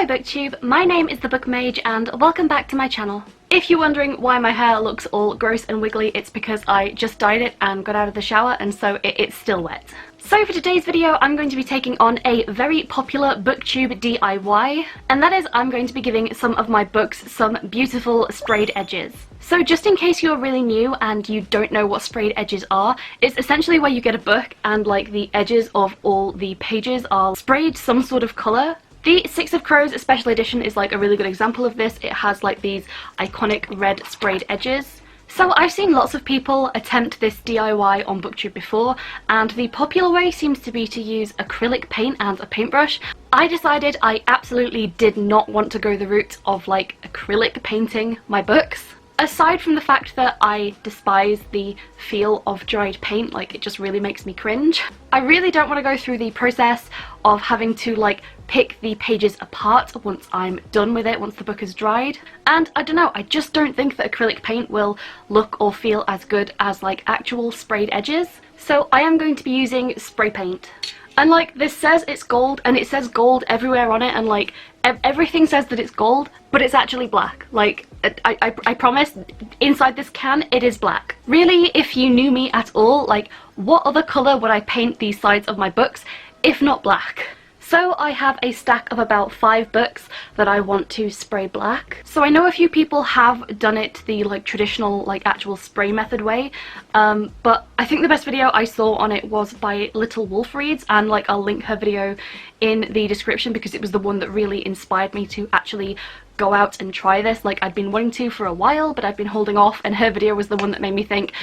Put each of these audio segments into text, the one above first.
Hello BookTube, my name is the Book Mage and welcome back to my channel. If you're wondering why my hair looks all gross and wiggly, it's because I just dyed it and got out of the shower and so it's still wet. So for today's video I'm going to be taking on a very popular BookTube DIY, and that is I'm going to be giving some of my books some beautiful sprayed edges. So just in case you're really new and you don't know what sprayed edges are, it's essentially where you get a book and like the edges of all the pages are sprayed some sort of colour. The Six of Crows Special Edition is like a really good example of this. It has like these iconic red sprayed edges. So I've seen lots of people attempt this DIY on BookTube before, and the popular way seems to be to use acrylic paint and a paintbrush. I decided I absolutely did not want to go the route of like acrylic painting my books. Aside from the fact that I despise the feel of dried paint, like it just really makes me cringe, I really don't want to go through the process of having to like pick the pages apart once I'm done with it, once the book is dried. And I don't know, I just don't think that acrylic paint will look or feel as good as like actual sprayed edges. So I am going to be using spray paint. And like this says it's gold and it says gold everywhere on it, and like everything says that it's gold, but it's actually black. Like I promise, inside this can it is black. Really, if you knew me at all, like what other colour would I paint the sides of my books if not black? So I have a stack of about 5 books that I want to spray black. So I know a few people have done it the like traditional like actual spray method way, but I think the best video I saw on it was by Little Wolf Reads, and like I'll link her video in the description because it was the one that really inspired me to actually go out and try this. Like I'd been wanting to for a while, but I'd been holding off, and her video was the one that made me think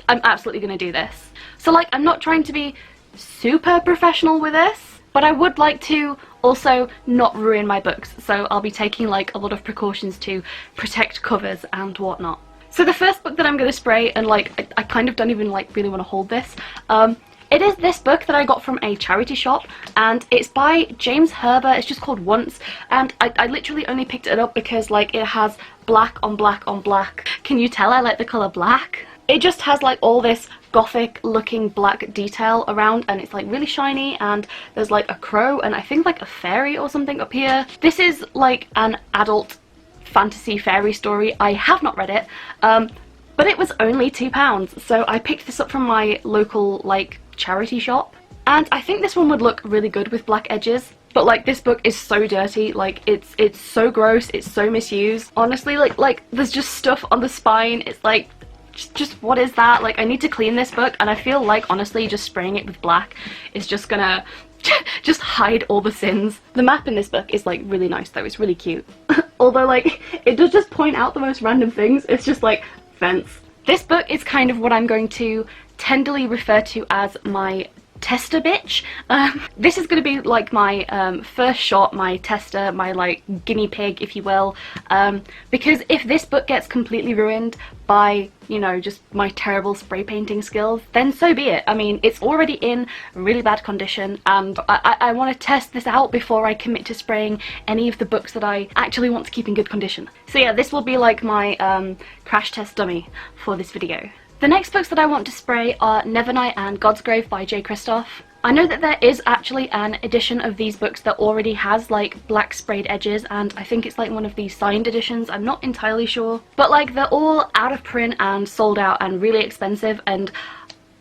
I'm absolutely gonna do this. So like I'm not trying to be super professional with this, but I would like to also not ruin my books, so I'll be taking like a lot of precautions to protect covers and whatnot. So the first book that I'm going to spray, and like I kind of don't even like really want to hold this, it is this book that I got from a charity shop, and it's by James Herbert. It's just called Once, and I literally only picked it up because like it has black on black on black. Can you tell I like the colour black? It just has like all this gothic looking black detail around, and it's like really shiny, and there's like a crow and I think like a fairy or something up here. This is like an adult fantasy fairy story. I have not read it, but it was only £2, so I picked this up from my local like charity shop, and I think this one would look really good with black edges. But like this book is so dirty, like it's so gross, it's so misused. Honestly, like there's just stuff on the spine. It's like just what is that? Like I need to clean this book, and I feel like honestly just spraying it with black is just gonna just hide all the sins. The map in this book is like really nice though, it's really cute. Although like it does just point out the most random things. It's just like fence. This book is kind of what I'm going to tenderly refer to as my tester bitch. This is going to be like my first shot, my tester, my like guinea pig if you will, because if this book gets completely ruined by, you know, just my terrible spray painting skills, then so be it. I mean, it's already in really bad condition, and I want to test this out before I commit to spraying any of the books that I actually want to keep in good condition. So yeah, this will be like my crash test dummy for this video. The next books that I want to spray are Nevernight and Godsgrave by J. Kristoff. I know that there is actually an edition of these books that already has like black sprayed edges, and I think it's like one of these signed editions, I'm not entirely sure. But like they're all out of print and sold out and really expensive, and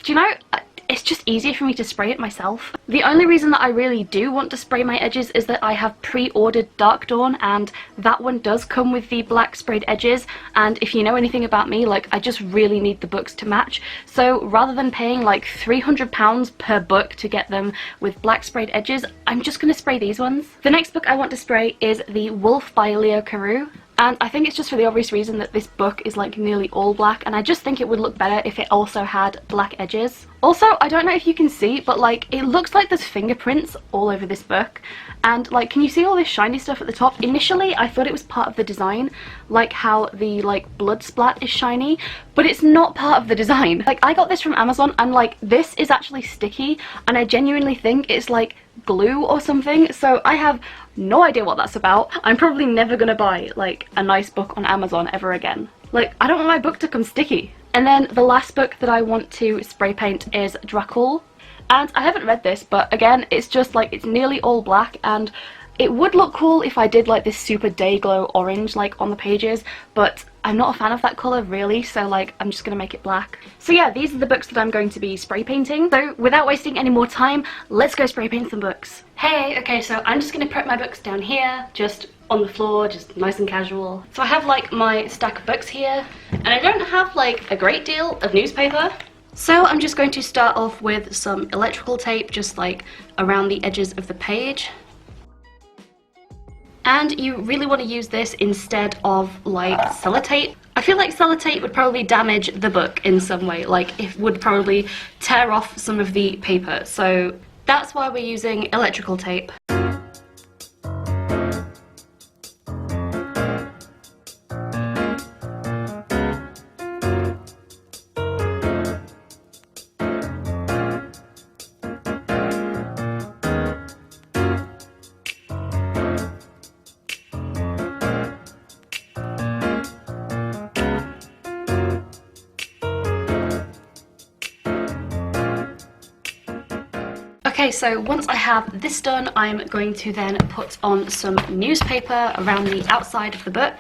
do you know, it's just easier for me to spray it myself. The only reason that I really do want to spray my edges is that I have pre-ordered Dark Dawn, and that one does come with the black sprayed edges, and if you know anything about me, like I just really need the books to match. So rather than paying like £300 per book to get them with black sprayed edges, I'm just going to spray these ones. The next book I want to spray is The Wolf by Leo Carew. And I think it's just for the obvious reason that this book is like nearly all black, and I just think it would look better if it also had black edges. Also, I don't know if you can see, but like it looks like there's fingerprints all over this book, and like can you see all this shiny stuff at the top? Initially I thought it was part of the design, like how the like blood splat is shiny, but it's not part of the design. Like I got this from Amazon, and like this is actually sticky, and I genuinely think it's like glue or something, so I have no idea what that's about. I'm probably never gonna buy like a nice book on Amazon ever again. Like I don't want my book to come sticky. And then the last book that I want to spray paint is Dracul, and I haven't read this, but again it's just like it's nearly all black, and It would look cool if I did like this super day glow orange like on the pages, but I'm not a fan of that colour really, so like I'm just gonna make it black. So yeah, these are the books that I'm going to be spray painting. So without wasting any more time, let's go spray paint some books. Hey, okay, so I'm just gonna prep my books down here, just on the floor, just nice and casual. So I have like my stack of books here, and I don't have like a great deal of newspaper. So I'm just going to start off with some electrical tape, just like around the edges of the page. And you really want to use this instead of like sellotape. I feel like sellotape would probably damage the book in some way, like it would probably tear off some of the paper. So that's why we're using electrical tape. Okay, so once I have this done, I'm going to then put on some newspaper around the outside of the book.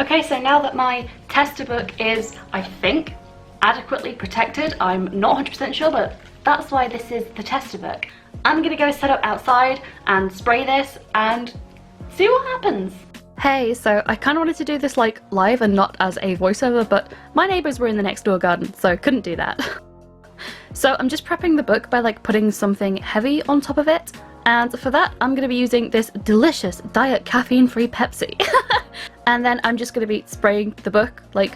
Okay, so now that my tester book is, I think, adequately protected, I'm not 100% sure, but that's why this is the tester book. I'm gonna go set up outside and spray this and see what happens. Hey, so I kind of wanted to do this like live and not as a voiceover, but my neighbours were in the next door garden, so couldn't do that. So I'm just prepping the book by like putting something heavy on top of it, and for that I'm going to be using this delicious diet caffeine-free Pepsi. And then I'm just going to be spraying the book. Like,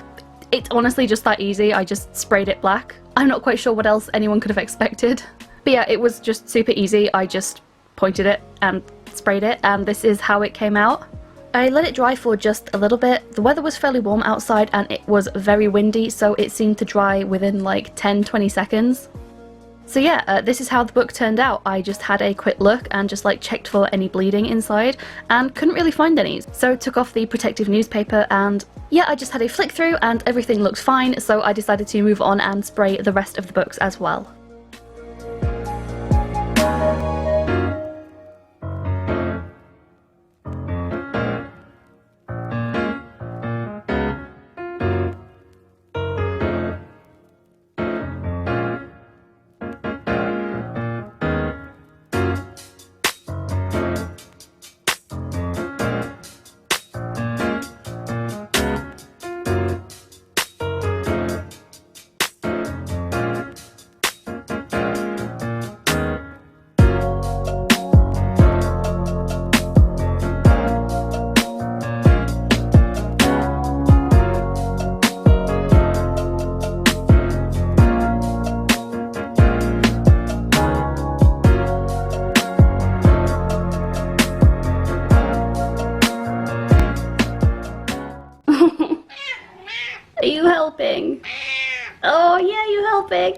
it's honestly just that easy. I just sprayed it black. I'm not quite sure what else anyone could have expected. But yeah, it was just super easy. I just pointed it and sprayed it, and this is how it came out. I let it dry for just a little bit. The weather was fairly warm outside and it was very windy, so it seemed to dry within like 10-20 seconds. So yeah, this is how the book turned out. I just had a quick look and just like checked for any bleeding inside and couldn't really find any. So took off the protective newspaper and yeah, I just had a flick through and everything looked fine, so I decided to move on and spray the rest of the books as well. Are you helping? Oh yeah, you helping?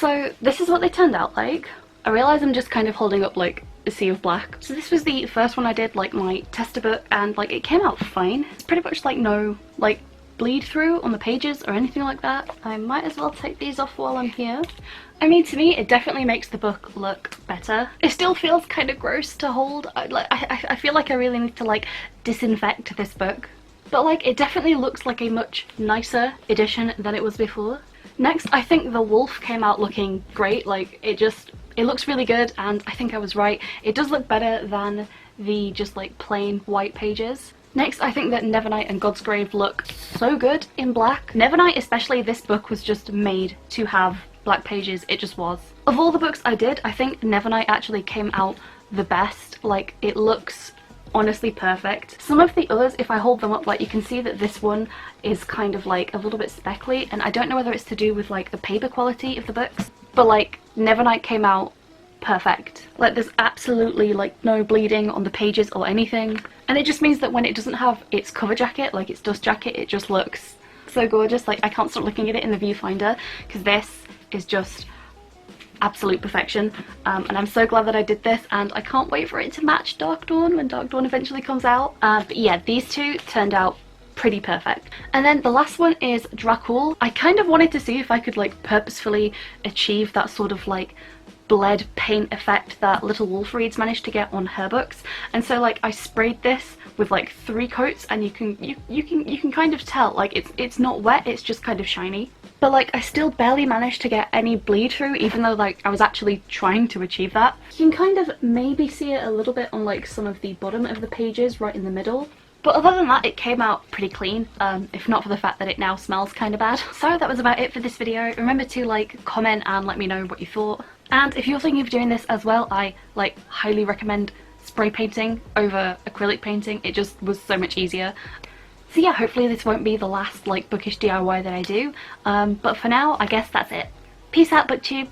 So this is what they turned out like. I realise I'm just kind of holding up like a sea of black. So this was the first one I did, like my tester book, and like it came out fine. It's pretty much like no like bleed through on the pages or anything like that. I might as well take these off while I'm here. I mean, to me it definitely makes the book look better. It still feels kind of gross to hold. I feel like I really need to like disinfect this book. But like it definitely looks like a much nicer edition than it was before. Next, I think the wolf came out looking great. Like it looks really good, and I think I was right. It does look better than the just like plain white pages. Next, I think that Nevernight and God's Grave look so good in black. Nevernight especially, this book was just made to have black pages, it just was. Of all the books I did, I think Nevernight actually came out the best. Like, it looks honestly perfect. Some of the others, if I hold them up, like, you can see that this one is kind of like a little bit speckly, and I don't know whether it's to do with like the paper quality of the books, but like Nevernight came out perfect. Like, there's absolutely like no bleeding on the pages or anything, and it just means that when it doesn't have its cover jacket, like its dust jacket, it just looks so gorgeous. Like, I can't stop looking at it in the viewfinder because this is just absolute perfection, and I'm so glad that I did this, and I can't wait for it to match Dark Dawn when Dark Dawn eventually comes out. But yeah, these two turned out pretty perfect. And then the last one is Dracul. I kind of wanted to see if I could like purposefully achieve that sort of like bled paint effect that Little Wolf Reads managed to get on her books, and so like I sprayed this with like 3 coats, and you can kind of tell like it's not wet, it's just kind of shiny. But like I still barely managed to get any bleed through, even though like I was actually trying to achieve that. You can kind of maybe see it a little bit on like some of the bottom of the pages right in the middle. But other than that, it came out pretty clean, if not for the fact that it now smells kind of bad. So that was about it for this video. Remember to like, comment and let me know what you thought. And if you're thinking of doing this as well, I like highly recommend spray painting over acrylic painting. It just was so much easier. So yeah, hopefully this won't be the last like bookish DIY that I do, but for now I guess that's it. Peace out, BookTube!